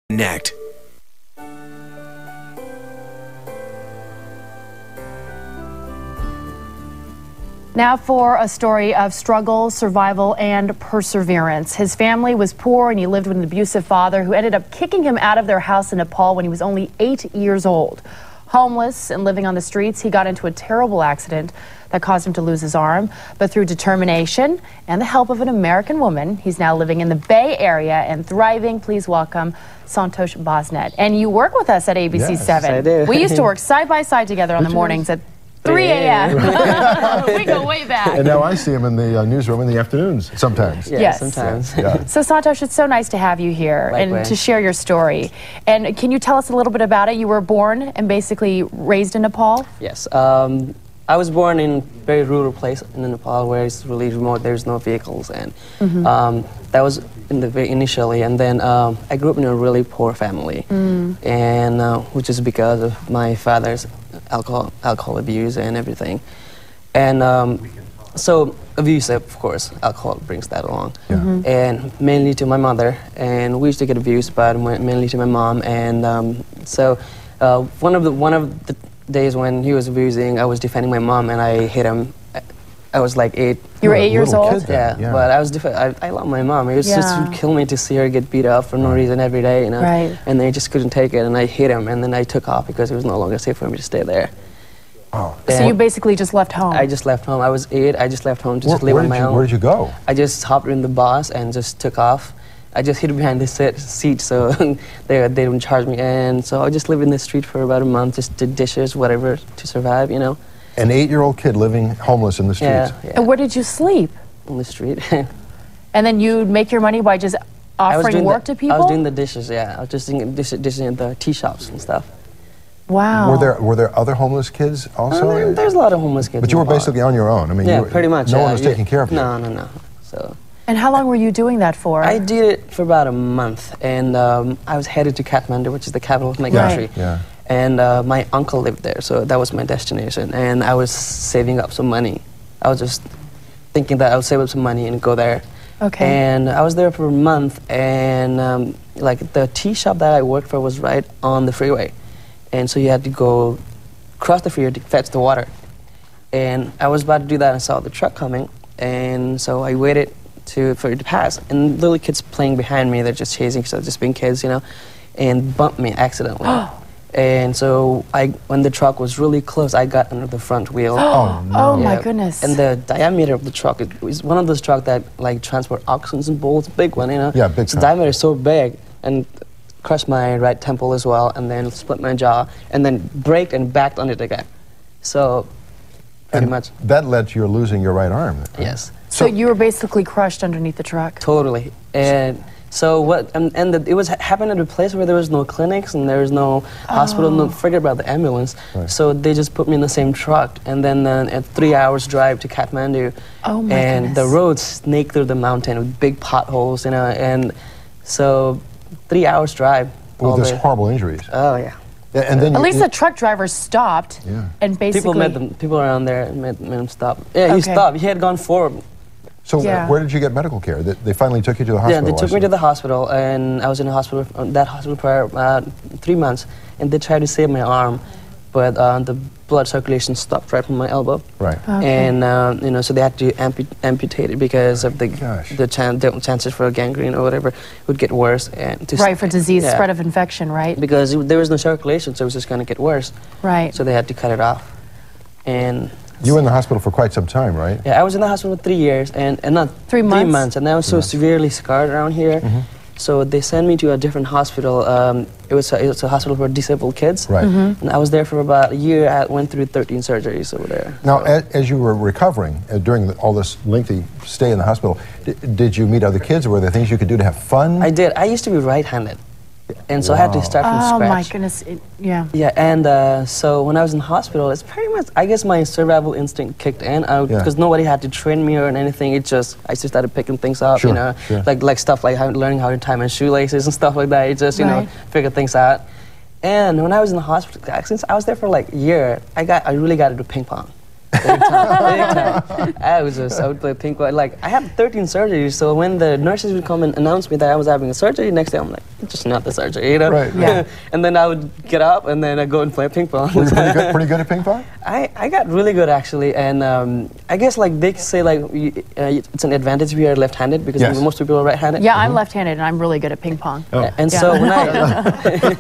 Connect. Now for a story of struggle, survival, and perseverance. His family was poor and he lived with an abusive father who ended up kicking him out of their house in Nepal when he was only 8 years old. Homeless and living on the streets, he got into a terrible accident that caused him to lose his arm. But through determination and the help of an American woman, he's now living in the Bay Area and thriving. Please welcome Santosh Bosnet. And you work with us at ABC 7. I do. We used to work side by side together on the mornings at 3 a.m. We go way back. And now I see him in the newsroom in the afternoons sometimes. Yeah, Yes. sometimes. Yeah. So Santosh, it's so nice to have you here and Likewise. to share your story. And can you tell us a little bit about it? You were born and basically raised in Nepal? Yes. I was born in a very rural place in Nepal where it's really remote. There's no vehicles, and that was initially. And then I grew up in a really poor family, and which is because of my father's alcohol abuse and everything. And so abuse, of course, alcohol brings that along, and mainly to my mother. And we used to get abused, but mainly to my mom. And so one of the days when he was abusing, I was defending my mom and I hit him. I was like 8. You were 8 years old? Yeah, but I was I love my mom. It was just would kill me to see her get beat up for no reason every day, you know. Right. And I just couldn't take it, and I hit him, and then I took off because it was no longer safe for me to stay there. Oh. So you basically just left home? I just left home. I was 8. I just left home to just live on my own. Where did you go? I just hopped in the bus and just took off. I just hid behind the seat so they didn't charge me. And so I just lived in the street for about a month, just did dishes, whatever, to survive, you know. An 8-year-old kid living homeless in the streets. Yeah. And where did you sleep? On the street. And then you'd make your money by just offering work to people? I was doing the dishes, yeah. I was just doing dishes in the tea shops and stuff. Wow. Were there other homeless kids also? There's a lot of homeless kids. But you were basically on your own. I mean, yeah, pretty much. No one was taking care of you. No. So. And how long were you doing that for? I did it for about a month, and I was headed to Kathmandu, which is the capital of my country. Yeah. And my uncle lived there, so that was my destination. And I was saving up some money. I was just thinking that I would save up some money and go there. Okay. And I was there for a month, and like the tea shop that I worked for was right on the freeway, and so you had to go cross the freeway to fetch the water. And I was about to do that, and I saw the truck coming, and so I waited for it to pass, and little kids playing behind me, they're just chasing each other, just being kids, you know, and bumped me accidentally. And so when the truck was really close, I got under the front wheel. Oh, no. Oh, my goodness. And the diameter of the truck, it was one of those trucks that like transport oxens and bulls, big one, you know. Yeah, big The diameter is so big, and crushed my right temple as well, and then split my jaw, and then braked and backed on it again. So, pretty much. That led to your losing your right arm. Right? Yes. So you were basically crushed underneath the truck? Totally. And so what? It was happened at a place where there was no clinics and there was no hospital. No, forget about the ambulance. Right. So they just put me in the same truck, and then a 3 hours drive to Kathmandu. Oh my And goodness. the roads snake through the mountain with big potholes, you know. And so 3 hours drive. With those horrible injuries. Oh yeah. And then At least the truck driver stopped and basically... People around there made him stop. Yeah, he stopped. He had gone forward. So where did you get medical care? They finally took you to the hospital? Yeah, they took me to the hospital, and I was in the hospital, that hospital for 3 months, and they tried to save my arm, but the blood circulation stopped right from my elbow. Right. Okay. And you know, so they had to amputate it because of the chances for gangrene or whatever would get worse. And for disease spread of infection, right? Because there was no circulation, so it was just going to get worse. Right. So they had to cut it off. And you were in the hospital for quite some time, right? yeah, I was in the hospital for 3 years, and not 3 months. 3 months, and I was so severely scarred around here. So they sent me to a different hospital. It was a hospital for disabled kids. Right. And I was there for about a year. I went through 13 surgeries over there. Now, as you were recovering during all this lengthy stay in the hospital, did you meet other kids? Or were there things you could do to have fun? I did. I used to be right-handed. And so I had to start from scratch. Oh my goodness, yeah. Yeah, and so when I was in hospital, it's pretty much, I guess my survival instinct kicked in, because nobody had to train me or anything. I just started picking things up, you know, like stuff like learning how to tie my shoelaces and stuff like that. It just, you know, figure things out. And when I was in the hospital, since I was there for like a year, I really got into ping pong. Big time. I would play ping pong. Like, I had 13 surgeries, so when the nurses would come and announce me that I was having a surgery, next day I'm like, it's just not the surgery, you know? Right. Yeah. And then I would get up and then I'd go and play ping pong. Were you pretty good at ping pong? I got really good actually, and I guess like they say like it's an advantage if you're left-handed because Yes. most people are right-handed. Yeah, I'm left-handed and I'm really good at ping pong. Oh. And Yeah. so when I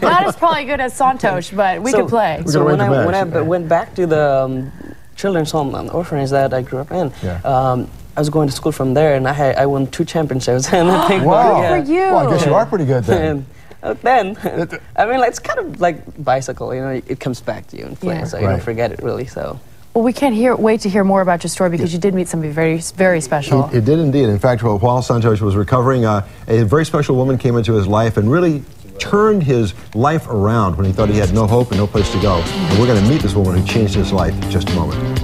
Not as probably good as Santosh, but we could play. We so could when arrange a I match. went back to the children's home, orphanage that I grew up in, Yeah. I was going to school from there, and I won 2 championships in ping pong. Wow. Yeah. Good for you. Well, I guess you are pretty good then. And then, I mean, like, it's kind of like bicycle, you know, it comes back to you and play, Yeah. so you Right. don't forget it really. So. Well, we can't wait to hear more about your story because you did meet somebody very, very special. It did indeed. In fact, while Santosh was recovering, a very special woman came into his life and really turned his life around when he thought he had no hope and no place to go. And we're going to meet this woman who changed his life in just a moment.